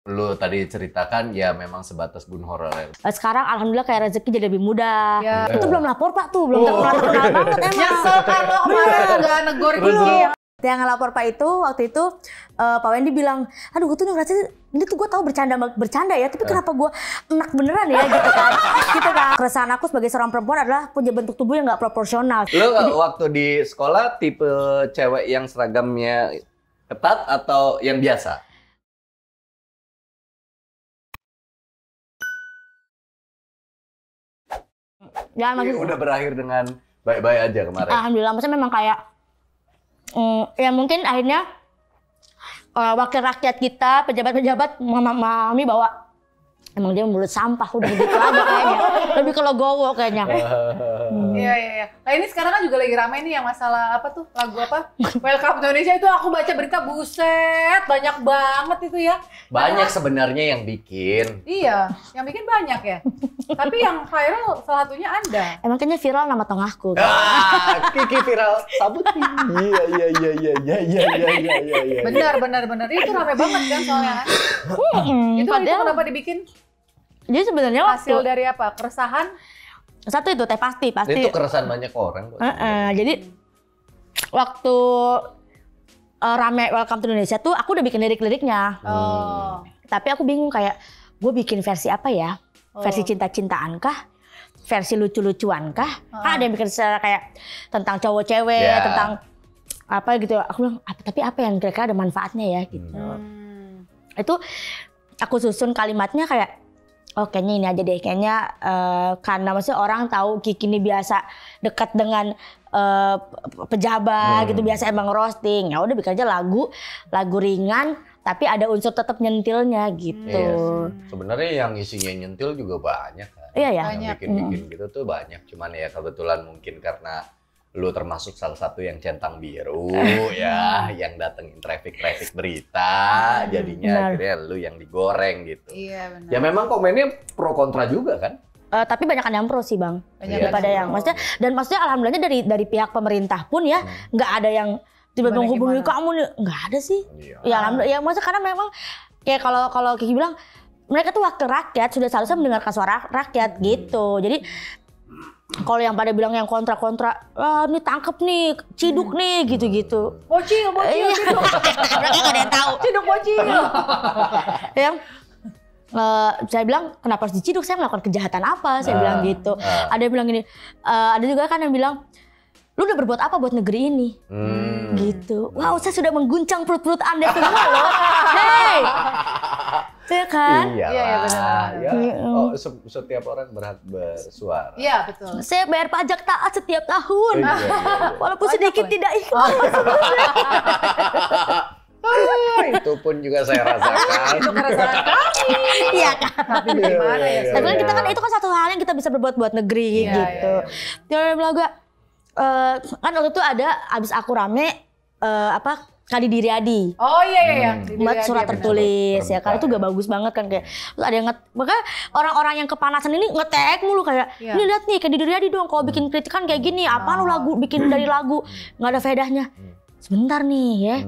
Lu tadi ceritakan ya memang sebatas bun honorer. Sekarang alhamdulillah kayak rezeki jadi lebih mudah. Ya. Itu belum lapor Pak tuh, belum terkenal banget emang. Nyesel kalau kemarin nggak negor Kiki. Yang ngelapor Pak itu waktu itu Pak Wendy bilang, aduh gue tuh ngerasa ini tuh gue tahu bercanda ya, tapi kenapa gue enak beneran ya gitu kan. Gitu kan. Keresahan aku sebagai seorang perempuan adalah punya bentuk tubuh yang nggak proporsional. Lu waktu di sekolah tipe cewek yang seragamnya ketat atau yang biasa? Ya, maksud, Udah berakhir dengan baik-baik aja kemarin. alhamdulillah, maksudnya memang kayak ya mungkin akhirnya wakil rakyat kita, pejabat-pejabat memahami bahwa emang dia mulut sampah, udah gitu aja kayaknya. Lebih ke logowo kayaknya. Iya. Nah ini sekarang kan juga lagi ramai nih yang masalah apa tuh, lagu apa? Welcome to Indonesia itu aku baca berita, buset, banyak banget itu ya. Banyak sebenarnya yang bikin. Iya, yang bikin banyak ya. Tapi yang viral salah satunya Anda. Emang kayaknya viral nama tengahku. Kiki viral sabut. Iya. Benar. Itu ramai banget kan soalnya. Itu kenapa dibikin? Jadi sebenarnya Hasil dari apa? Keresahan? Satu itu teh pasti. Itu keresahan banyak orang. Jadi waktu rame Welcome to Indonesia tuh aku udah bikin lirik-liriknya. Tapi aku bingung kayak gue bikin versi apa ya? Versi cinta-cintaan kah? Versi lucu-lucuan kah? Kan ada yang bikin kayak tentang cowok-cewek, tentang apa gitu. Aku bilang, tapi apa yang kira-kira ada manfaatnya ya gitu. Itu aku susun kalimatnya kayak, oh kayaknya ini aja deh, kayaknya karena maksudnya orang tahu Kiki ini biasa dekat dengan pejabat gitu, biasa emang roasting. Ya udah bikin aja lagu ringan tapi ada unsur tetap nyentilnya gitu. Iya, sebenarnya yang isinya nyentil juga banyak kan. Iya ya. Yang bikin gitu tuh banyak, cuman ya kebetulan mungkin karena lu termasuk salah satu yang centang biru ya, yang datengin traffic berita, jadinya akhirnya lu yang digoreng gitu. Iya benar. Ya memang komennya pro kontra juga kan? Tapi banyak yang pro sih Bang, daripada yang maksudnya, dan maksudnya alhamdulillahnya dari pihak pemerintah pun ya nggak ada yang tiba-tiba menghubungi kamu nih, nggak ada sih. Ya alhamdulillah, ya maksudnya karena memang kayak kalau Kiki bilang mereka tuh wakil rakyat, sudah seharusnya mendengarkan suara rakyat gitu. Jadi kalau yang pada bilang yang kontra-kontra, ini tangkep nih, ciduk nih, gitu-gitu. Bocil, ciduk. Mereka nggak ada yang tahu. Ciduk bocil. Yang saya bilang, kenapa harus diciduk? Saya melakukan kejahatan apa? Saya bilang gitu. Ada yang bilang gini, ada juga kan yang bilang, lu udah berbuat apa buat negeri ini? Gitu. Wow, saya sudah mengguncang perut-perut Anda semua loh. Hey! Iya kan? Iya benar. Ya. Oh, setiap orang berhak bersuara. Iya betul. Saya bayar pajak taat setiap tahun. Walaupun sedikit tidak ikhlas. Itu pun juga saya rasakan. Itu keresahan kami. Iya kan? Tapi gimana ya? Tapi kan kita kan itu kan satu hal yang kita bisa berbuat buat negeri gitu. Dia bilang juga, kan waktu itu ada abis aku rame Kadi Diryadi. Oh iya. Buat surat tertulis ya kan, itu gak bagus banget kan kayak. Terus ada yang makanya orang-orang yang kepanasan ini nge-tag mulu kayak, ini lihat nih Kadi Diryadi dong kalau bikin kritikan kayak gini, apa lu lagu bikin dari lagu nggak ada faedahnya. Sebentar nih ya,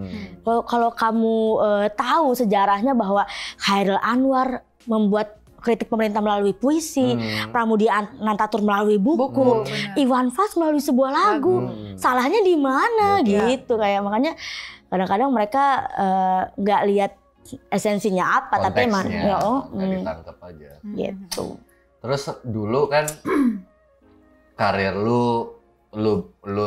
kalau kamu tahu sejarahnya bahwa Chairil Anwar membuat kritik pemerintah melalui puisi, Pramudia Anantatur melalui buku, Iwan Fals melalui sebuah lagu, salahnya di mana gitu kayak. Makanya kadang-kadang mereka nggak lihat esensinya apa, tapi emang ditangkap aja. Gitu. Terus dulu kan karir lu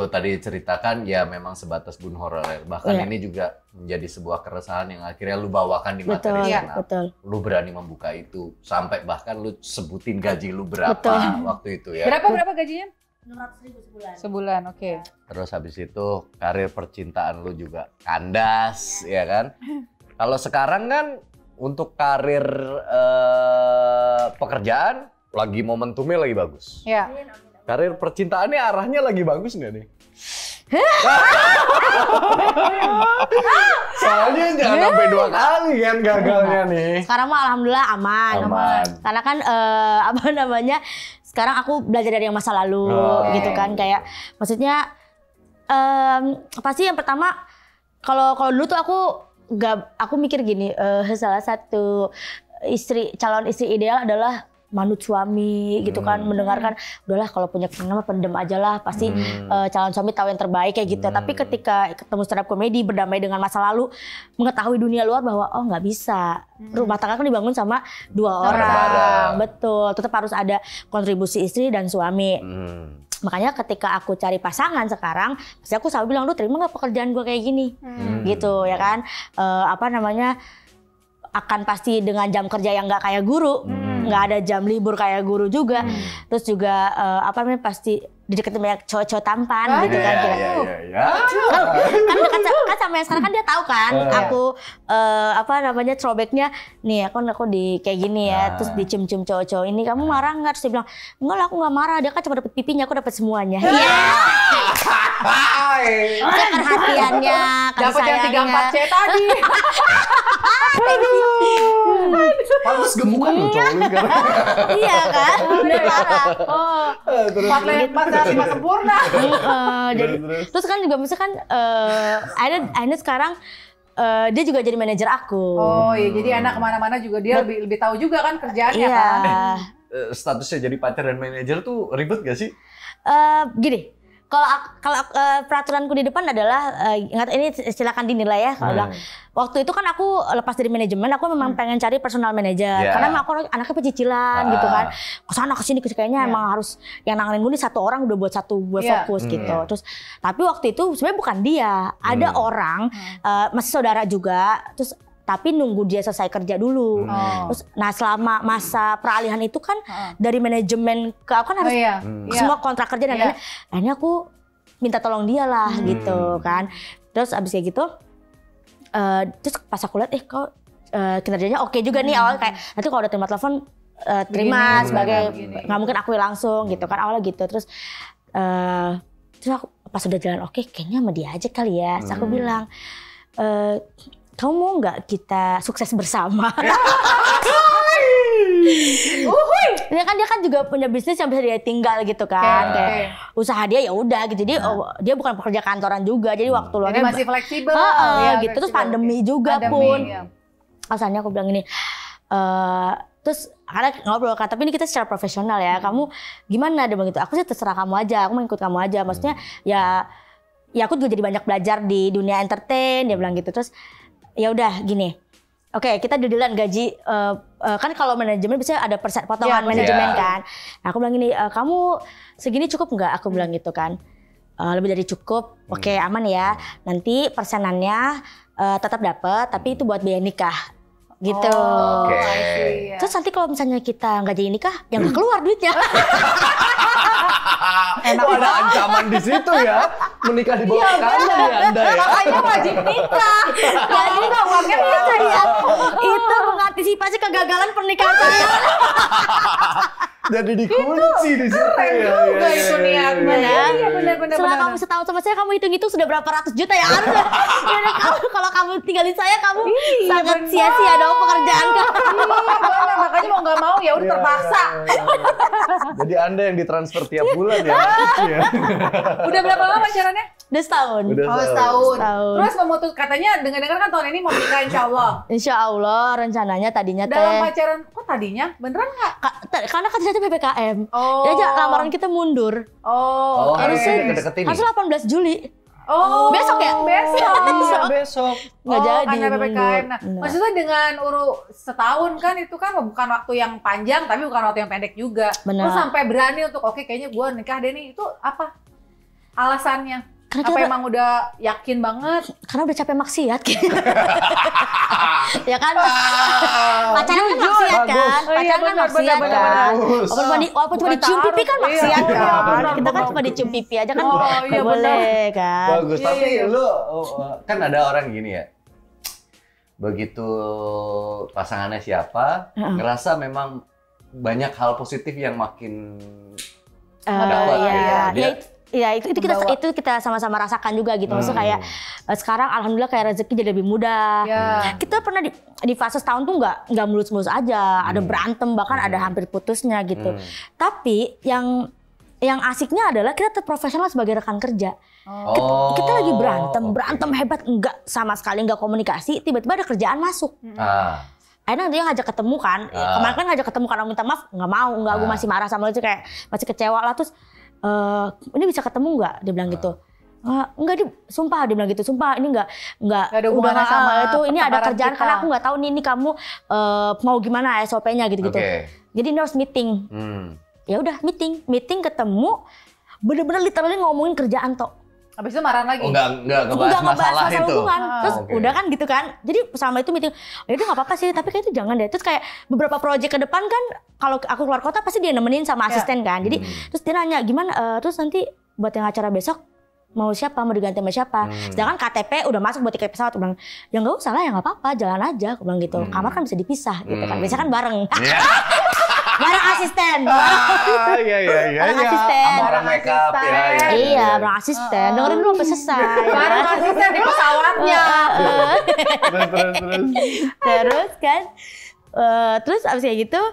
tadi ceritakan ya memang sebatas bun honorer. Bahkan ini juga menjadi sebuah keresahan yang akhirnya lu bawakan di materi stand-up. Betul. Lu berani membuka itu sampai bahkan lu sebutin gaji lu berapa waktu itu ya. Berapa gajinya? 600.000 sebulan, oke. Terus habis itu karir percintaan lu juga kandas, ya kan? Kalau sekarang kan untuk karir pekerjaan lagi momentumnya lagi bagus. Iya. Karir percintaannya arahnya lagi bagus nggak nih? Soalnya jangan sampai 2 kali kan gagalnya nih. Sekarang mah alhamdulillah aman. Karena kan sekarang aku belajar dari yang masa lalu gitu kan, kayak maksudnya pasti yang pertama kalau dulu tuh aku aku mikir gini, salah satu calon istri ideal adalah manut suami gitu kan, mendengarkan udahlah kalau punya kenapa pendem aja lah, pasti calon suami tahu yang terbaik kayak gitu. Tapi ketika ketemu stand up comedy, berdamai dengan masa lalu, mengetahui dunia luar bahwa oh nggak bisa, rumah tangga kan dibangun sama 2 orang, betul, tetap harus ada kontribusi istri dan suami. Makanya ketika aku cari pasangan sekarang, pasti aku selalu bilang, lu terima nggak pekerjaan gue kayak gini, gitu ya kan? Akan pasti dengan jam kerja yang nggak kayak guru, nggak ada jam libur kayak guru juga, terus juga pasti dideketin banyak cowok-cowok tampan gitu kan. Kan dekat kan sama yang sekarang kan dia tahu kan, aku throwbacknya nih aku di kayak gini ya, terus dicium-cium cowok-cowok ini, kamu marah nggak? Terus dia bilang enggak lah, aku nggak marah, dia kan cuma dapet pipinya, aku dapet semuanya. Perhatiannya, dapat yang 3-4 C tadi. Pantes gemukan loh cowok lu sekarang. Iya kan, bener parah. Terus 4 sempurna. Jadi terus kan juga misalkan Aina sekarang dia juga jadi manajer aku. Oh iya, jadi anak kemana-mana juga dia lebih tahu juga kan kerjaannya kan. Statusnya jadi pacar dan manajer tuh ribet gak sih? Gini. Kalau peraturanku di depan adalah ini silakan dinilai ya. Kalau bilang waktu itu kan aku lepas dari manajemen, aku memang pengen cari personal manager karena aku anaknya pecicilan gitu kan. Kesana kesini kayaknya emang harus yang nanganin mulu 1 orang udah buat fokus gitu. Terus tapi waktu itu sebenarnya bukan dia, ada orang masih saudara juga, terus tapi nunggu dia selesai kerja dulu. Terus, nah selama masa peralihan itu kan dari manajemen ke aku kan harus semua kontrak kerja dan lain-lain. Akhirnya aku minta tolong dia lah gitu kan. Terus abis kayak gitu, terus pas aku lihat, kok kinerjanya oke juga nih awalnya kayak nanti kalau udah terima telepon terima sebagai nggak mungkin aku langsung gitu kan awalnya gitu. Terus aku pas udah jalan oke, kayaknya sama dia aja kali ya. Terus aku bilang, kamu mau nggak kita sukses bersama? Dia kan juga punya bisnis yang bisa dia tinggal gitu kan, kayak usaha dia ya udah gitu. Jadi dia bukan pekerja kantoran juga, jadi waktu luangnya masih fleksibel. Gitu. Terus pandemi juga pun. Asalnya aku bilang ini, terus karena ngobrol kan, tapi ini kita secara profesional ya. Kamu gimana dia bilang gitu? Aku sih terserah kamu aja, aku mau ikut kamu aja. Maksudnya ya aku juga jadi banyak belajar di dunia entertain, dia bilang gitu. Terus ya udah gini, oke kita dealan gaji, kan kalau manajemen biasanya ada potongan manajemen kan. Nah, aku bilang gini, kamu segini cukup nggak? Aku bilang gitu kan, lebih dari cukup, oke aman ya. Nanti persenannya tetap dapat, tapi itu buat biaya nikah. Gitu. Terus nanti kalau misalnya kita nggak jadi nikah, ya nggak keluar duitnya. Ada ancaman di situ ya, menikah di bawah kanan ya Anda ya. Makanya wajib nikah. Jadi uangnya bisa ya. Itu mengantisipasi kegagalan pernikahan saya. Jadi dikunci di situ ya. Juga itu niatnya ya. Iya benar-benar. Setelah kamu setahun sama saya, kamu hitung-hitung sudah berapa ratus juta ya harusnya. Kalau kamu tinggalin saya, kamu sangat sia-sia dong pekerjaan kamu. Makanya mau nggak mau ya udah terpaksa. Jadi Anda yang ditransfer tiap bulan ya. Udah berapa lama pacarannya? Udah setahun. Setahun. Terus memutus, katanya dengar-dengar kan tahun ini mau menikah insya Allah. Insya Allah rencananya tadinya dalam pacaran, kok tadinya? Beneran nggak? Karena kan saya PPKM. Ya aja lamaran kita mundur. Harusnya 18 Juli. Besok ya? Besok. Nggak jadi karena PPKM. Nah, mundur. maksudnya dengan setahun kan itu kan bukan waktu yang panjang, tapi bukan waktu yang pendek juga. Benar. Terus sampai berani untuk oke kayaknya gue nikah deh nih, itu apa alasannya? Karena apa emang udah yakin banget? Karena udah capek maksiat kayaknya. Ya kan? Pacaran kan maksiat kan? Pacaran kan maksiat kan? Walaupun cuma dicium pipi kan maksiat kan? Kita kan cuma dicium pipi aja kan nggak boleh kan? Bagus, tapi lu kan ada orang gini ya. Begitu pasangannya siapa, ngerasa memang banyak hal positif yang makin dapat. Ya itu kita sama-sama rasakan juga gitu. Maksudnya kayak sekarang alhamdulillah kayak rezeki jadi lebih mudah. Kita pernah di fase setahun tuh nggak mulus-mulus aja, ada berantem bahkan ada hampir putusnya gitu. Tapi yang yang asiknya adalah kita tetap profesional sebagai rekan kerja. Kita lagi berantem hebat, enggak sama sekali enggak komunikasi, tiba-tiba ada kerjaan masuk. Akhirnya dia ngajak ketemu kan, kemarin kan ngajak ketemu karena minta maaf, enggak, gue masih marah sama lu, kayak masih kecewa lah, terus ini bisa ketemu enggak? Dia bilang gitu. Enggak, sumpah dia bilang gitu, sumpah ini enggak ada hubungan sama itu, ini ada kerjaan kita. karena aku nggak tahu nih ini kamu mau gimana SOP-nya gitu-gitu. Jadi ini harus meeting. Ya udah meeting ketemu, bener-bener literally ngomongin kerjaan toh. Habis itu marah lagi? Enggak ngebahas masalah itu. Hubungan. Terus udah kan gitu kan. Jadi selama itu meeting, ya udah nggak apa-apa sih, tapi kayak itu jangan deh. Terus kayak beberapa proyek ke depan kan, kalau aku keluar kota pasti dia nemenin sama asisten kan. Jadi terus dia nanya gimana, terus nanti buat yang acara besok mau siapa, mau diganti sama siapa. Sedangkan KTP udah masuk buat tiket pesawat. Aku bilang, ya nggak usah lah, ya nggak apa-apa, jalan aja. Aku bilang gitu. Kamar kan bisa dipisah gitu kan. Biasanya kan bareng. Bareng asisten. Bareng asisten. Sama orang make up ya. Iya, bareng asisten. Dengerin dulu sampai selesai. Bareng asisten di pesawatnya. Terus kan, terus abis kayak gitu,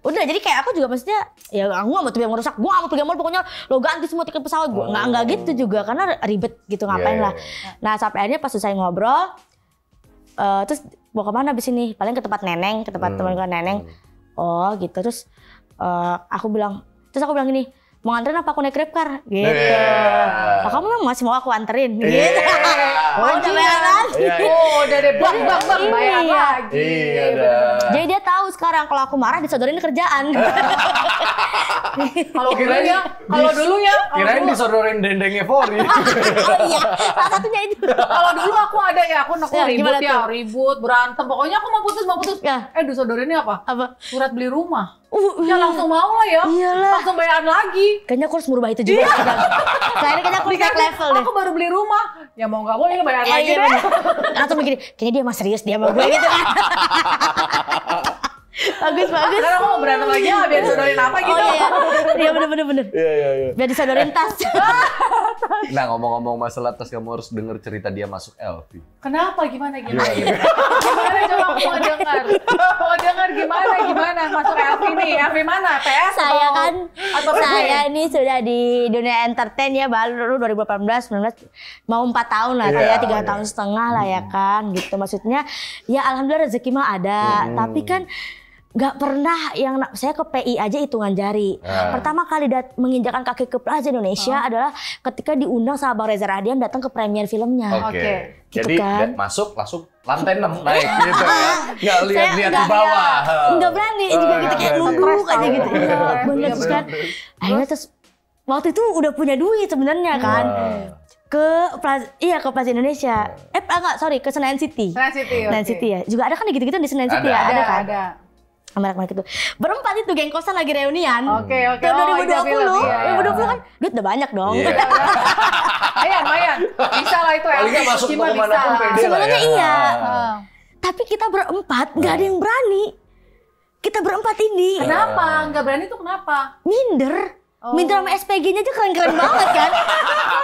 udah jadi kayak aku juga maksudnya ya aku gak mau tuh yang merusak, gue gak mau pergi mall, pokoknya lo ganti semua tiket pesawat gue, nggak gitu juga karena ribet gitu ngapain lah. Nah sampai akhirnya pas selesai ngobrol, terus mau kemana abis ini? Paling ke tempat neneng, ke tempat teman gue neneng. Oh gitu, terus aku bilang gini, mau nganterin apa aku naik Grabcar? Gitu. Nah, kamu memang masih mau aku anterin? Gitu. Udah bayar lagi. Udah deh, bang, bayar lagi. Jadi dia tahu sekarang kalau aku marah disodorin kerjaan. Kalau dulu ya. Kirain disodorin dendeng Evori. Oh iya, salah satunya itu. Kalau dulu aku ada ya, aku ribut, berantem. Pokoknya aku mau putus. Ya. Disodorinnya apa? Apa? Surat beli rumah. Ya langsung mau lah ya. Iyalah. Langsung bayaran lagi. Kayaknya aku harus merubah itu juga. Kayaknya aku naik level deh. Aku baru beli rumah. Ya mau nggak mau ini bayar lagi deh. Langsung mikir, kayaknya dia mah serius dia sama gue gitu kan. Bagus. Sekarang aku mau berantem lagi ya, biar disodorin apa gitu. Iya bener. Iya. Biar disodorin tas. Nah ngomong-ngomong masalah tas, kamu harus denger cerita dia masuk LV. Kenapa? Gimana? Gimana coba aku mau dengar gimana masuk LV nih? LV mana? PS Saya kan, atau saya ini sudah di dunia entertain ya baru 2018, 19, mau 4 tahun lah, saya 3 tahun setengah lah ya kan, gitu maksudnya. Ya alhamdulillah rezeki mah ada, tapi kan nggak pernah yang saya ke PI aja hitungan jari. Pertama kali menginjakkan kaki ke Plaza Indonesia adalah ketika diundang sama Bang Reza Radian datang ke premier filmnya. Oke. Gitu Jadi kan. masuk langsung lantai 6 naik gitu ya. Nggak lihat di bawah. Nggak berani juga gitu kayak nunduk aja gitu. Bener terus kan. Akhirnya terus waktu itu udah punya duit sebenarnya kan. Ke Plaza Indonesia. Ke Senayan City. Senayan City ya. Juga ada kan gitu-gitu di Senayan City ya. Ada kan. Ada. Merek-merek itu. Berempat itu geng kosan lagi reunian. Oke. Tahun 2020 kan duit udah banyak dong. Lumayan. Bisa lah itu. Paling nggak masuk ke mana pun pede lah ya. Sebenarnya iya. Tapi kita berempat nggak ada yang berani. Kita berempat ini. Kenapa? Nggak berani tuh kenapa? Minder. Minder sama SPG-nya aja keren-keren banget kan.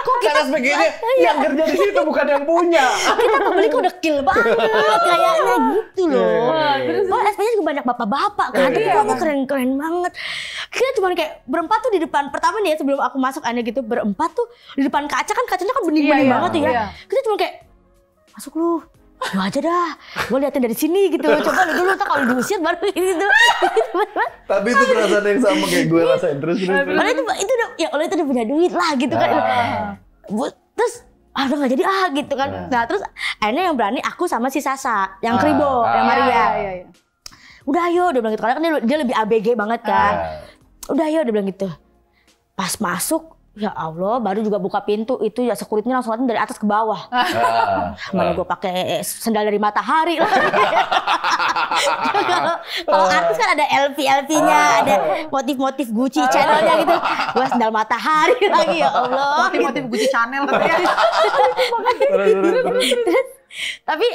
Kok kita SPG-nya yang kerja di situ bukan yang punya. Kita pembeli kok dekil banget kayaknya gitu loh. Kalau SPG juga banyak bapak-bapak kan, tapi kamu keren-keren banget. Kita cuma kayak berempat tuh di depan. Pertama nih ya sebelum aku masuk aneh gitu, berempat tuh di depan kacanya kan bening-bening banget tuh ya. Kita cuma kayak masuk lu aja dah, gue liatin dari sini gitu. Coba lu dulu, kalau diusir baru gitu. Tapi itu perasaan yang sama kayak gue rasain terus. Karena itu udah punya duit lah gitu kan. Terus udah nggak jadi gitu kan. Nah terus akhirnya yang berani aku sama si Sasa, yang Kribo, yang Maria. Udah ayo, dia bilang gitu. Karena kan dia lebih ABG banget kan. Udah ayo, dia bilang gitu. Pas masuk, ya Allah, baru juga buka pintu itu ya security-nya langsung dari atas ke bawah. Mana gue pakai sendal dari Matahari lah. Kalau artis kan ada LV-nya, ada motif-motif Gucci channelnya gitu. Gue sendal Matahari lagi, ya Allah. Motif-motif Gucci Channel tapi ya. Tapi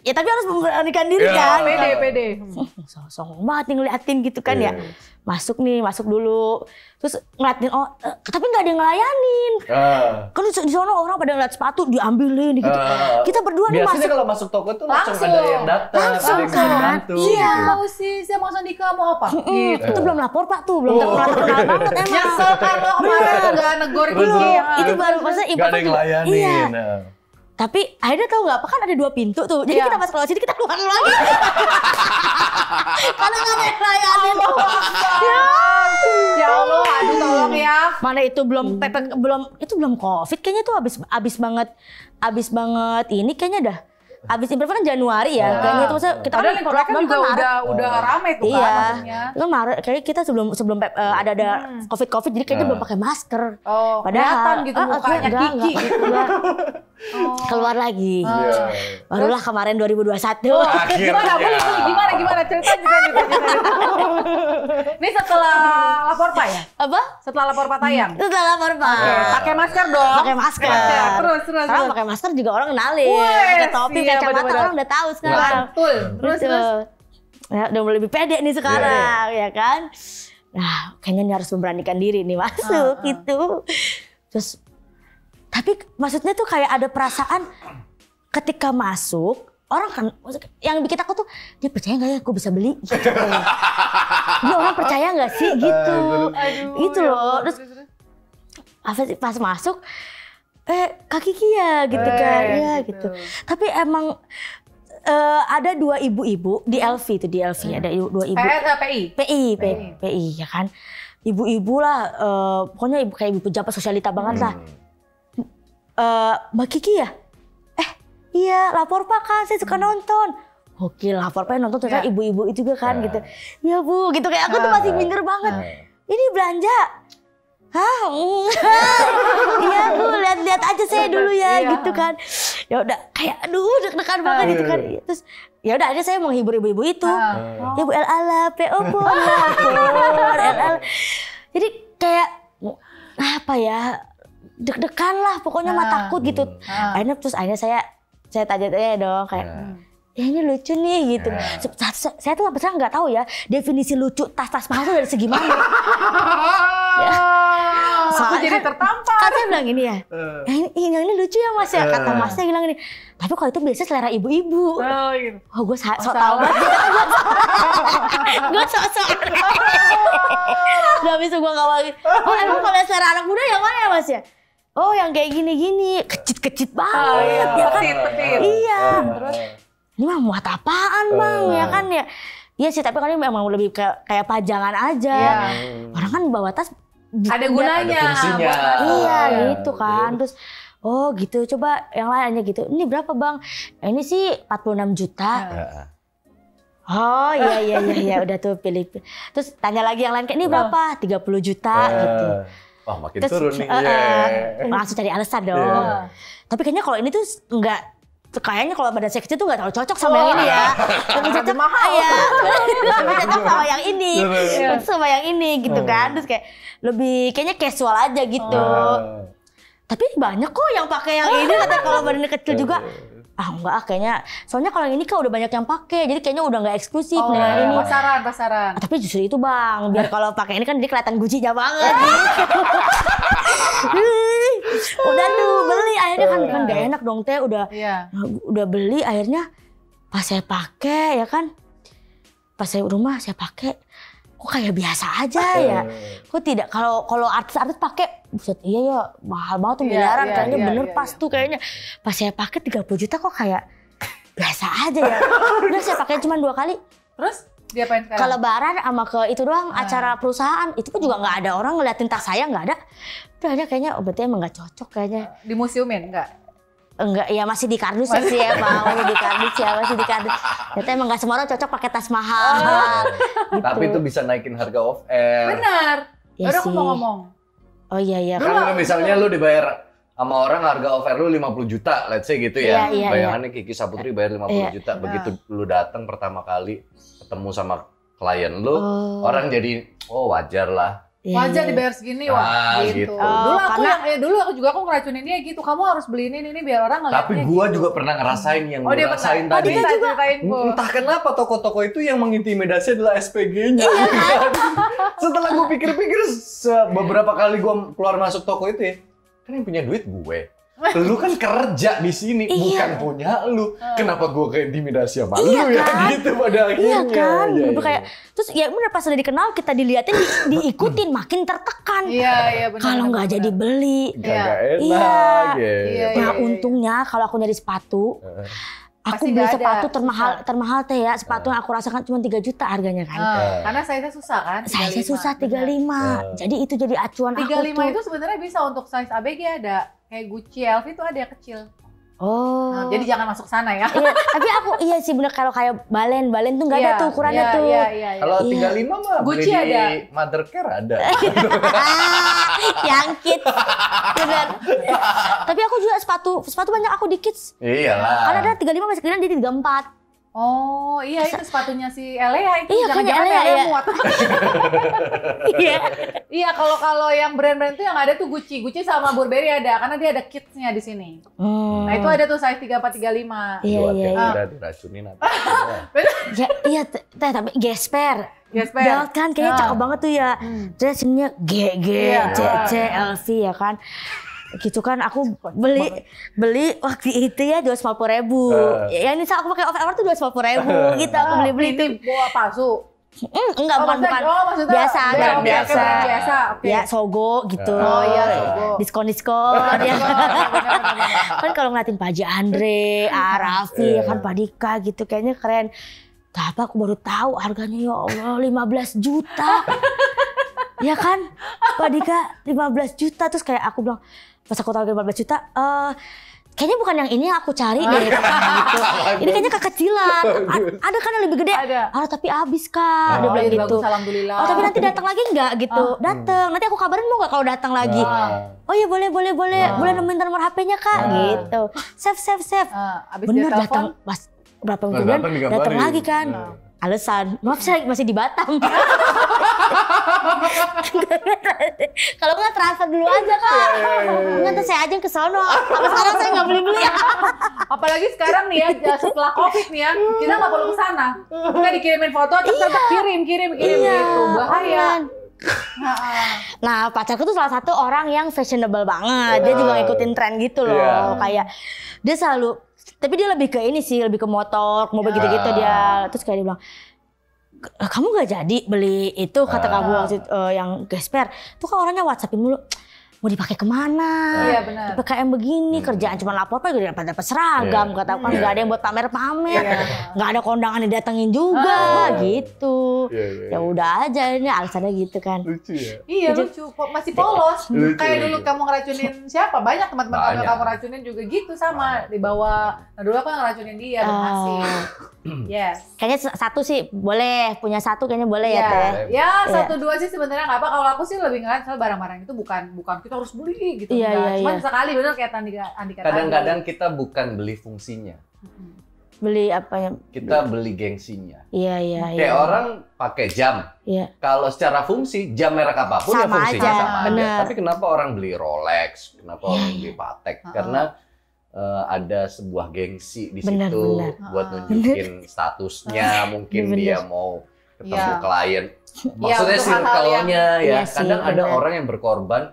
Ya tapi harus memberanikan diri kan. Pede. Songong banget nih ngeliatin gitu kan ya. Masuk dulu. Terus ngeliatin, tapi nggak ada yang ngelayanin. Kan di sana orang pada ngeliat sepatu diambilin gitu. Kita berdua nih masuk. Biasanya kalau masuk toko tuh langsung ada yang datang, ada yang bisa bantu. Iya. Mau sih, saya mau Sandika mau apa? Gitu. Itu belum lapor Pak tuh, belum terkenal banget emang. Nyesel kan lo kemarin nggak negor gitu. Itu baru maksudnya Gak ada yang ngelayanin. Iya. Tapi akhirnya tahu nggak apa kan ada 2 pintu tuh. Jadi kita pas keluar sini kita keluar lagi. Karena nggak ada yang ngelayanin. Ya Allah, aduh tolong ya. Mana itu belum belum Covid kayaknya tuh abis banget ini kayaknya dah. Abis improv kan Januari ya, kayaknya itu maksudnya kita Padahal kan lockdown juga udah rame tuh kan maksudnya. Itu Maret, kayaknya kita sebelum ada Covid jadi kayaknya belum pakai masker. Oh, padahal kelihatan gitu mukanya Kiki gitu. Keluar lagi. Barulah kemarin 2021. Gimana cerita. Ini setelah lapor Pak ya? Apa? Setelah lapor Pak Tayang? Setelah lapor Pak. Pakai masker dong. Pakai masker. Terus. Sekarang pakai masker juga orang kenalin. Pakai topi, kacamata orang udah tahu sekarang. Betul. Terus. Ya, udah mulai lebih pede nih sekarang, ya kan? Nah, kayaknya ini harus memberanikan diri nih masuk gitu. Terus, tapi maksudnya tuh kayak ada perasaan ketika masuk, orang kan, yang bikin aku tuh, dia percaya nggak ya gue bisa beli? Gitu. Dia orang percaya nggak sih gitu? Gitu loh. Terus pas masuk, Kak Kiki ya gitu kan, ya gitu. Tapi emang ada 2 ibu-ibu di LV itu ada 2 ibu. PI ya kan. Ibu-ibu lah, pokoknya kayak ibu pejabat sosialita banget lah. Mbak Kiki ya? Iya, lapor Pak kan, saya suka nonton. Oke, lapor Pak nonton ternyata ibu-ibu itu juga kan gitu. Ya Bu, gitu kayak aku tuh masih minder banget. Ini belanja. Hah? Iya Bu, lihat-lihat aja saya dulu ya gitu kan. Ya udah kayak aduh deg-degan banget gitu kan. Terus ya udah aja saya menghibur ibu-ibu itu. Ya Bu LA PO pun lapor LA. Jadi kayak apa ya? Deg-degan lah pokoknya mah takut gitu. Akhirnya saya tanya-tanya dong kayak ya ini lucu nih gitu. Saya tuh sebenarnya nggak tahu ya definisi lucu tas-tas mahal dari segi mana. Aku jadi tertampar. Kan saya bilang gini ya, ini lucu ya Mas ya, kata Masnya bilang gini. Tapi kalau itu biasanya selera ibu-ibu. Oh gue sok tau banget. Gue sok. Gak bisa gue ngawalin. Oh emang kalau selera anak muda yang mana ya Mas ya? Oh yang kayak gini-gini, kecit-kecit banget ya kan? Iya. Terus ini mah muat apaan Bang ya kan ya? Iya sih tapi kan ini memang lebih kayak pajangan aja. Orang kan bawa tas ada gunanya. Ada fungsinya. Iya gitu kan. Terus oh gitu coba yang lainnya gitu. Ini berapa Bang? Ini sih 46 juta. Oh iya udah tuh pilih. Terus tanya lagi yang lain kayak ini berapa? 30 juta gitu. Wah makin terus, turun nih. Langsung cari alasan dong. Tapi kayaknya kalau ini tuh kayaknya kalau badan saya kecil tuh nggak terlalu cocok sama yang ini ya. Lebih cocok mahal ya. Lebih cocok sama yang ini. Sama yang ini gitu kan. Terus kayak lebih kayaknya casual aja gitu. Tapi banyak kok yang pakai yang ini kata kalau badannya kecil juga. Enggak kayaknya. Soalnya kalau yang ini kan udah banyak yang pakai. Jadi kayaknya udah nggak eksklusif dengan ini. Pasaran. Tapi justru itu Bang, biar kalau pakai ini kan dia kelihatan Gucci-nya banget. Udah tuh beli akhirnya kan gak enak dong Teh udah beli akhirnya pas saya pakai ya kan. Pas saya rumah saya pakai kok kayak biasa aja ya. Kok tidak kalau artis-artis pakai buset iya ya mahal banget tuh miliaran kayaknya bener pas tuh kayaknya. Pas saya pakai 30 juta kok kayak biasa aja ya. Udah saya pakai cuma 2 kali. Terus diapain sekarang? Ke lebaran sama ke itu doang acara perusahaan. Itu pun juga nggak ada orang ngeliatin tas saya nggak ada. Udah aja kayaknya berarti emang nggak cocok kayaknya. Di museumin enggak? Enggak, ya masih di kardus sih ya Bang. Masih di kardus. Ternyata emang nggak semua orang cocok pakai tas mahal. Gitu. Tapi itu bisa naikin harga off air. Benar. Ya Udah aku mau ngomong. Oh iya. Kan misalnya lu dibayar sama orang harga off air lu 50 juta, let's say gitu ya. Bayangannya Kiki Saputri bayar 50 juta. Begitu lu datang pertama kali ketemu sama klien lu, orang jadi wajar lah. wajar dibayar segini wah gitu. Dulu aku juga ngeracunin dia gitu. Kamu harus beli ini biar orang ngeliatnya. Tapi gua gitu. juga pernah ngerasain yang gua dia rasain pernah. tadi. Entah kenapa toko-toko itu yang mengintimidasi adalah SPG-nya. Setelah gua pikir-pikir beberapa kali gua keluar masuk toko itu ya, kan yang punya duit gue. Lu kan kerja di sini, bukan punya lu. Kenapa gue kayak intimidasi sama lu ya gitu pada akhirnya. Iya kan, kayak terus ya bener pas udah dikenal kita diliatin diikutin makin tertekan. Iya benar. Kalau nggak jadi beli. Gak enak. Nah untungnya kalau aku nyari sepatu, aku beli sepatu termahal teh ya. Sepatu yang aku rasakan cuma 3 juta harganya kan. Karena size-nya susah kan? Size-nya susah 35. Jadi itu jadi acuan 35 aku tuh. 35 itu sebenarnya bisa untuk size ABG ada. Kayak Gucci, LV itu ada yang kecil. Oh. Nah, jadi jangan masuk sana ya. Iya, tapi aku sih bener kalau kayak balen tuh nggak ada tuh ukurannya tuh. Iya. Kalau 35 mah Gucci beli ada. di Mother Care ada. Yang kids. Bener. Tapi aku juga sepatu banyak aku di kids. Iyalah. Karena ada 35 masih kira di 34. Oh iya itu sepatunya si Elea itu. Iya, Jangan-jangan Elea, Elea ya. muat. Iya. Iya kalau yang brand-brand itu yang ada tuh Gucci sama Burberry ada karena dia ada kidsnya di sini. Nah itu ada tuh size 34 35. Iya. Udah diracunin apa? Ya, iya teh tapi gesper. Belt kan kayaknya cakep banget tuh ya. Terus ininya GG, CC, LV ya kan. Gitu kan aku beli waktu itu ya 250.000. Ya ini aku pakai over tuh 250.000 gitu aku beli itu. Bawa palsu. Enggak bukan biasa. Okay. Ya Sogo gitu. Oh iya Sogo. Diskon ya. Kan kalau ngeliatin Pak Haji Andre, Raffi, kan Pak Dika gitu kayaknya keren. Tapi aku baru tahu harganya ya Allah 15 juta. Ya kan Pak Dika 15 juta terus kayak aku bilang pas aku tahu 15 juta, kayaknya bukan yang ini yang aku cari deh gitu. Ini kayaknya kekecilan. Ada kan yang lebih gede? Ada. Tapi habis Kak. Dia bilang gitu. Bagus, alhamdulillah. Oh tapi nanti datang lagi enggak gitu? Datang. Nanti aku kabarin mau enggak kalau datang lagi? Oh iya boleh. Boleh nemuin nomor HP-nya Kak gitu. Save. Abis Bener dia datang pas berapa bulan datang lagi kan. Alasan, maaf saya masih di Batam. Kalau nggak transfer dulu aja Kak. Nanti saya aja ke sono. Sampai sekarang saya nggak beli. Apalagi sekarang nih ya setelah COVID nih ya, kita nggak perlu ke sana. Kita dikirimin foto, tetap kirim gitu. Bahaya. Nah pacarku tuh salah satu orang yang fashionable banget. Dia juga ngikutin tren gitu loh. Kayak dia selalu, tapi dia lebih ke ini sih, lebih ke motor, mobil gitu-gitu dia. Terus kayak dia bilang, kamu gak jadi beli itu kata kamu waktu yang gesper. Tuh kan orangnya WhatsAppin mulu. Mau dipakai kemana? Iya benar. PKM begini kerjaan cuma lapor apa juga dapat seragam kata kan nggak ada yang buat pamer-pamer, nggak ada kondangan didatengin juga gitu. Ya udah aja ini alasannya gitu kan. Lucu ya. Iya lucu, masih polos. Kayak dulu kamu ngeracunin siapa? Banyak teman-teman kamu racunin juga gitu sama dibawa. Nah dulu aku yang ngeracunin dia berhasil. Yes. Kayaknya satu sih boleh, punya satu kayaknya boleh ya Teh. Ya 1-2 sih sebenarnya nggak apa. Kalau aku sih lebih ngeliat soal barang-barang itu bukan kita harus beli gitu. Cuman sekali bener kayak Andika tadi. Kadang-kadang kita bukan beli fungsinya. Beli apanya? Kita beli gengsinya. Iya. Kayak orang pakai jam. Iya. Kalau secara fungsi jam merek apapun ya fungsinya sama aja. Tapi kenapa orang beli Rolex? Kenapa orang beli Patek? Karena ada sebuah gengsi di situ buat nunjukin statusnya. Mungkin dia mau ketemu klien. Maksudnya circle-nya ya. Kadang ada orang yang berkorban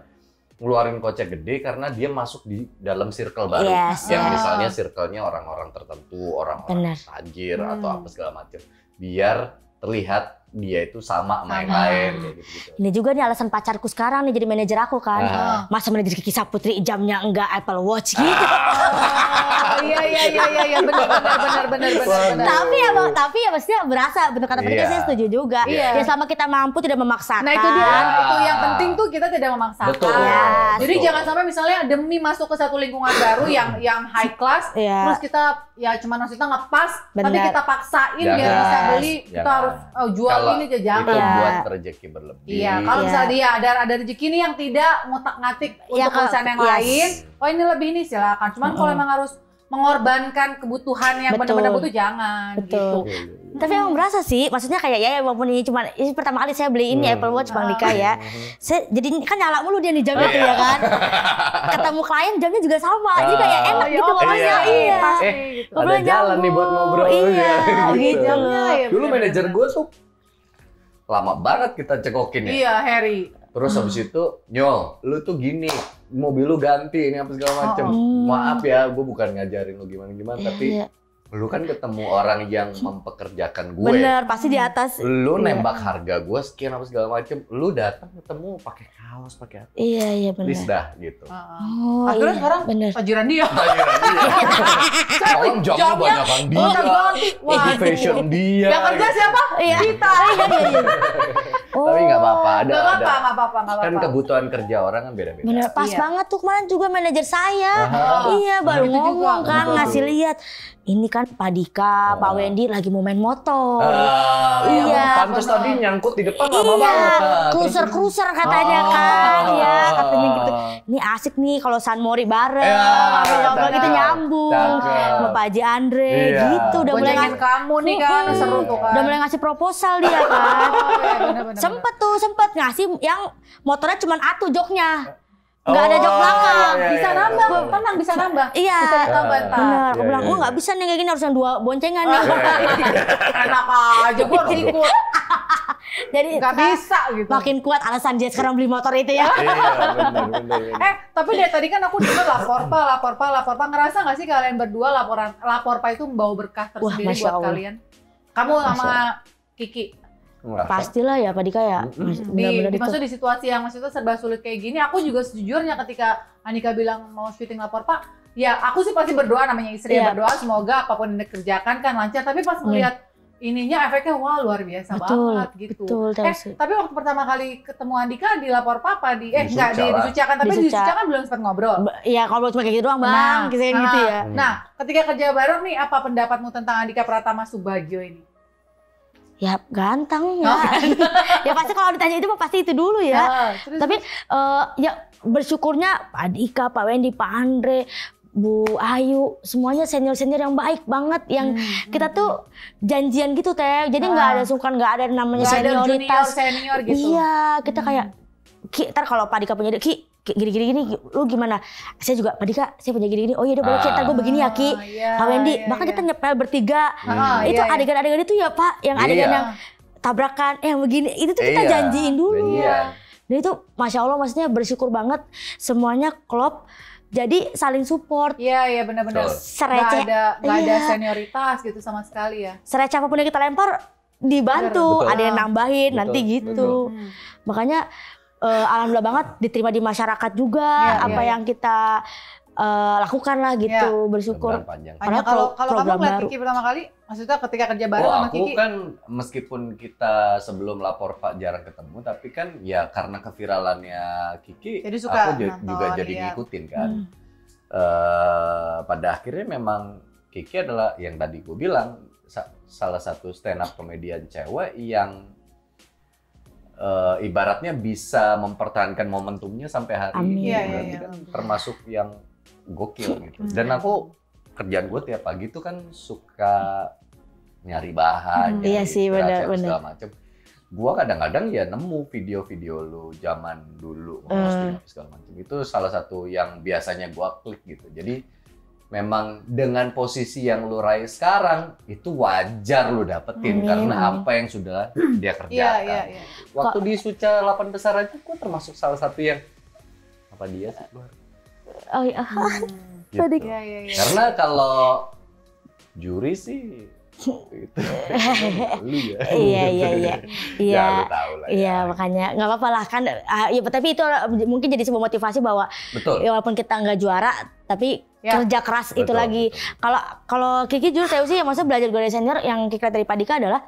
ngeluarin kocek gede karena dia masuk di dalam circle baru. Yang misalnya circle-nya orang-orang tertentu, orang-orang tajir atau apa segala macam. Biar terlihat dia itu sama main lain kayak gitu. Ini juga nih alasan pacarku sekarang nih jadi manajer aku kan. Masa manajer Kiki Saputri jamnya enggak Apple Watch gitu. Iya benar. Tapi ya maksudnya berasa benar kata Pak saya setuju juga. Ya selama kita mampu tidak memaksakan. Nah itu dia, itu yang penting tuh kita tidak memaksakan. Betul. Jadi jangan sampai misalnya demi masuk ke satu lingkungan baru yang high class, terus kita ya cuma maksudnya ngepas, tapi kita paksain biar bisa beli, kita harus jual ini aja jangan. Itu buat rezeki berlebih. Iya, kalau misalnya dia ada rezeki nih yang tidak ngutak-ngatik untuk urusan yang lain, oh ini lebih ini silakan. Cuman kalau emang harus mengorbankan kebutuhan yang benar-benar butuh, jangan gitu. Tapi emang berasa sih, maksudnya kayak ya walaupun ini cuma ini pertama kali saya beli ini Apple Watch Bang Dika ya. Saya jadi kan nyala mulu dia nih jamnya tuh ya kan. Ketemu klien jamnya juga sama. Jadi kayak enak gitu ngomongnya. Iya. Ada jalan nih buat ngobrol. Iya, gitu loh. Dulu manajer gue tuh lama banget kita cekokin ya. Iya, Harry. Terus habis itu, Nyol, lu tuh gini, mobil lu ganti, ini apa segala macem. Maaf ya, gue bukan ngajarin lu gimana-gimana, tapi lu kan ketemu orang yang mempekerjakan gue. Bener, pasti di atas. Lu nembak harga gue sekian apa segala macem, lu datang ketemu pakai kaos, pakai apa? Iya bener. Please dah gitu. Akhirnya sekarang tajiran dia. Tolong jobnya banyakan dia. Wah, fashion dia. Yang kerja siapa? Kita. Tapi nggak apa-apa, ada. Nggak apa-apa. Kan kebutuhan kerja orang kan beda-beda. Bener, pas banget tuh kemarin juga manajer saya. Iya, baru ngomong kan, ngasih lihat. Ini kan Pak Dika, Pak Wendy lagi mau main motor. Iya. Pantes tadi nyangkut di depan lama banget. Cruiser katanya kan. Iya, katanya gitu. Ini asik nih kalau San Mori bareng. Ngobrol gitu nyambung. Sama Pak Haji Andre gitu. Udah mulai ngasih kamu nih kan, seru tuh kan. Udah mulai ngasih proposal dia kan. Sempet ngasih yang motornya cuma atu joknya. Nggak ada jok belakang. Bisa nambah, tenang bisa nambah. Iya. Bisa ditambah ntar. Bener, aku bilang, nggak bisa nih kayak gini, harus yang 2 boncengan nih. Enak aja, gue harus ikut. Jadi nggak bisa gitu. Makin kuat alasan dia sekarang beli motor itu ya. Bener. Tapi dari tadi kan aku dengar lapor pak. Ngerasa nggak sih kalian berdua lapor pak itu membawa berkah tersendiri buat kalian? Kamu sama Kiki? Pastilah ya Pak Dika ya. Maksudnya di situasi yang maksudnya serba sulit kayak gini, aku juga sejujurnya ketika Anika bilang mau syuting lapor pak, ya aku sih pasti berdoa, namanya istri berdoa semoga apapun yang dikerjakan kan lancar. Tapi pas melihat ininya efeknya wah luar biasa banget gitu. Tapi waktu pertama kali ketemu Andika di lapor papa enggak di Suciakan, tapi di Suciakan belum sempat ngobrol. Iya, ngobrol cuma kayak gitu doang Bang, gitu ya. Nah, ketika kerja bareng nih, apa pendapatmu tentang Andika Pratama Subagio ini? Ya ganteng ya. Ya pasti kalau ditanya itu pasti itu dulu ya. Tapi ya bersyukurnya Pak Dika, Pak Wendy, Pak Andre, Bu Ayu, semuanya senior-senior yang baik banget, yang kita tuh janjian gitu Teh. Jadi nggak ada sungkan, nggak ada namanya senioritas. Senior gitu. Iya, kita kayak ntar kalau Pak Dika punya Ki gini, lu gimana? Saya juga, Pak Dika, saya punya gini. Oh iya udah boleh Ki, ntar gue begini ya Ki. Pak Wendy, bahkan kita nyepel bertiga. Itu adegan-adegan itu ya Pak, yang adegan yang tabrakan, yang begini, itu tuh kita janjiin dulu. Dan itu Masya Allah, maksudnya bersyukur banget semuanya klop. Jadi saling support. Iya benar-benar. Nggak ada senioritas gitu sama sekali ya. Sereceh apapun yang kita lempar dibantu, ada yang nambahin nanti gitu. Makanya alhamdulillah banget diterima di masyarakat juga yang kita lakukan lah gitu, bersyukur. Kalau kamu ngeliat Kiki pertama kali, maksudnya ketika kerja bareng sama Kiki? Aku kan meskipun kita sebelum lapor Pak jarang ketemu, tapi kan ya karena keviralannya Kiki, jadi aku juga jadi ngikutin kan. Pada akhirnya memang Kiki adalah yang tadi gue bilang salah satu stand up komedian cewek yang ibaratnya bisa mempertahankan momentumnya sampai hari ini. Berarti kan termasuk yang gokil gitu. Dan aku kerjaan gue tiap pagi tuh kan suka nyari bahan, iya sih, benar. Segala macam. Gue kadang-kadang ya nemu video-video lu zaman dulu segala macam. Itu salah satu yang biasanya gue klik gitu. Jadi memang dengan posisi yang lu raih sekarang itu wajar lu dapetin karena apa yang sudah dia kerjakan. Waktu di Suca 8 besar aja gue termasuk salah satu yang apa dia sih keluar. Gitu. Karena kalau juri sih itu lu ya. Iya. Lu tahu lah. Iya, makanya nggak apa-apa lah kan. Ya tapi itu mungkin jadi sebuah motivasi bahwa ya walaupun kita nggak juara tapi kerja keras itu lagi. Kalau Kiki jujur tahu sih, maksudnya belajar dari senior yang Kiki lihat dari Pak Dika adalah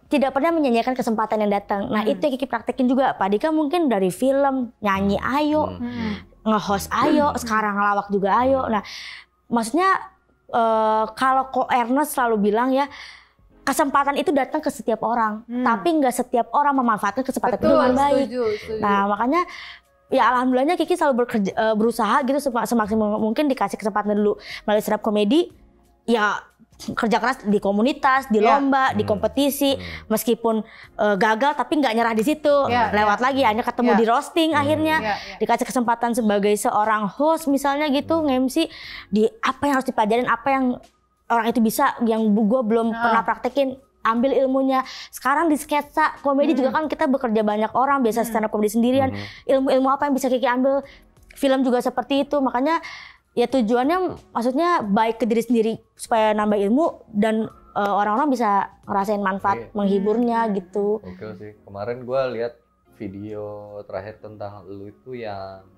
tidak pernah menyanyiakan kesempatan yang datang. Nah itu yang Kiki praktekin juga. Pak Dika mungkin dari film, nyanyi Ayo, nge-host Ayo, sekarang ngelawak juga Ayo. Nah maksudnya kalau Ko Ernest selalu bilang ya, kesempatan itu datang ke setiap orang, tapi nggak setiap orang memanfaatkan kesempatan itu dengan baik. Setuju. Nah makanya ya alhamdulillahnya Kiki selalu berusaha gitu semaksimal mungkin, dikasih kesempatan dulu melalui stand up comedy, ya kerja keras di komunitas, di lomba, di kompetisi, meskipun gagal tapi nggak nyerah di situ, lewat lagi, hanya ketemu di roasting akhirnya, dikasih kesempatan sebagai seorang host misalnya gitu, nge-MC, di apa yang harus dipelajarin, apa yang orang itu bisa, yang gue belum pernah praktekin, ambil ilmunya. Sekarang di sketsa komedi juga kan kita bekerja banyak orang, biasa stand up komedi sendirian, ilmu-ilmu apa yang bisa Kiki ambil, film juga seperti itu, makanya ya tujuannya maksudnya baik ke diri sendiri supaya nambah ilmu dan orang-orang bisa ngerasain manfaat menghiburnya gitu. Oke sih, kemarin gue lihat video terakhir tentang lu itu yang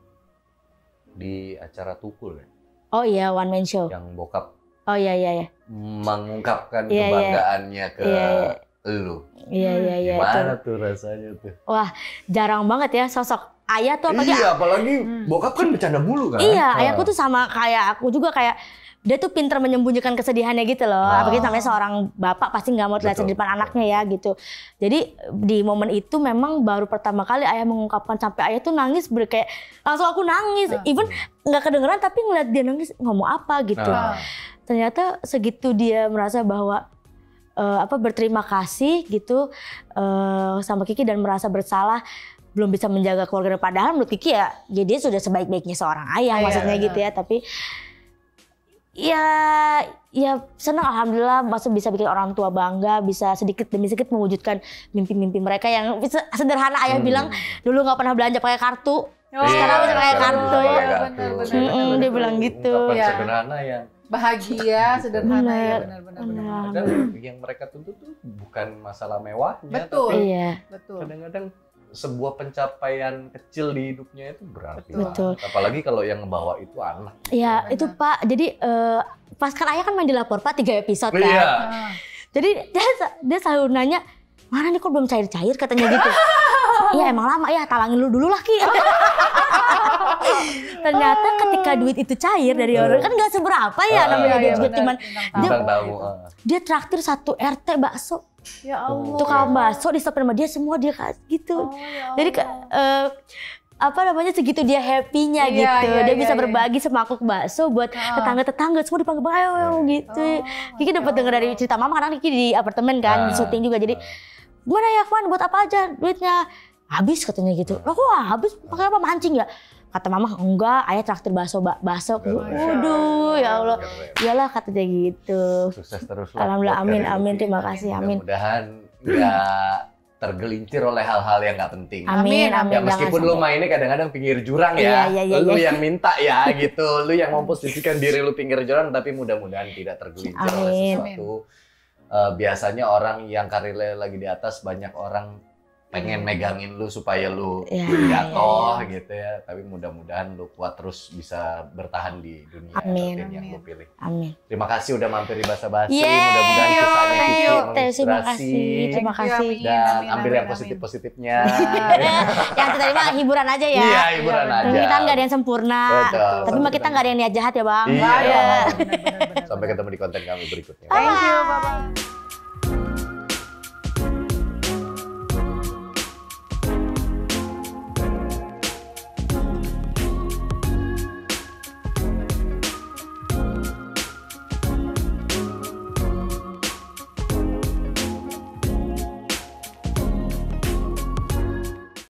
di acara Tukul ya? Oh iya, one man show. Yang bokap oh iya. mengungkapkan kebanggaannya ke lu. Iya. Gimana tuh rasanya tuh? Wah, jarang banget ya sosok ayah tuh apalagi. Iya, apalagi bokap kan bercanda mulu kan. Iya, ayahku tuh sama kayak aku juga, kayak dia tuh pinter menyembunyikan kesedihannya gitu loh. Apalagi namanya seorang bapak pasti nggak mau terlihat sedih depan anaknya ya gitu. Jadi di momen itu memang baru pertama kali ayah mengungkapkan, sampai ayah tuh nangis, kayak langsung aku nangis. Even nggak kedengeran tapi ngeliat dia nangis ngomong apa gitu. Ternyata segitu dia merasa bahwa berterima kasih gitu sama Kiki dan merasa bersalah belum bisa menjaga keluarga. Padahal menurut Kiki ya dia sudah sebaik-baiknya seorang ayah maksudnya gitu ya. Tapi ya senang alhamdulillah masih bisa bikin orang tua bangga, bisa sedikit demi sedikit mewujudkan mimpi-mimpi mereka yang sederhana. Ayah bilang dulu nggak pernah belanja pakai kartu, sekarang bisa pakai kartu. Dia bilang gitu. Sederhana yang bahagia, sederhana ya, benar-benar. Kadang yang mereka tuntut tuh bukan masalah mewahnya, betul, tapi betul. Kadang-kadang sebuah pencapaian kecil di hidupnya itu berarti. Betul. Apalagi kalau yang ngebawa itu anak. Iya, itu Pak. Jadi pas kan ayah kan main di Lapor Pak 3 episode kan. Iya. Jadi dia selalu nanya, mana nih kok belum cair-cair katanya gitu. Iya emang lama ya, talangin lu dulu lah Ki. Ternyata ketika duit itu cair dari orang kan nggak seberapa ya, namanya dia juga cuman dia traktir 1 RT bakso. Ya Allah. Tukang bakso di stopin sama dia, semua dia kasih gitu. Jadi segitu dia happy-nya gitu. Dia bisa berbagi semangkuk bakso buat tetangga-tetangga, semua dipanggil ayo gitu. Kiki dapat denger dari cerita mama, karena Kiki di apartemen kan, di syuting juga. Jadi gimana ya Kwan, buat apa aja duitnya? Habis katanya gitu. Loh kok habis? Pakai apa, mancing ya? Kata mama, enggak, ayah traktir bakso. Waduh, ya Allah. Iyalah katanya gitu. Sukses terus lah. Alhamdulillah, amin, terima kasih, amin. Mudah-mudahan nggak tergelincir oleh hal-hal yang nggak penting. Amin. Ya meskipun lu mainnya kadang-kadang pinggir jurang ya. Lu yang minta ya gitu. Lu yang memposisikan diri lu pinggir jurang, tapi mudah-mudahan tidak tergelincir oleh sesuatu. Biasanya orang yang karirnya lagi di atas, banyak orang pengen megangin lu supaya lu jatuh gitu ya, tapi mudah-mudahan lu kuat terus bisa bertahan di dunia yang lu pilih. Amin. Terima kasih udah mampir di Basa Basi. Mudah-mudahan kisahnya Kiki menginspirasi. Terima kasih. Dan ambil yang positif-positifnya. Yang kita terima hiburan aja ya. Iya, hiburan aja. Kita nggak ada yang sempurna. Betul. Tapi kita nggak ada yang niat jahat ya Bang. Iya. Sampai ketemu di konten kami berikutnya. Thank you, Bapak.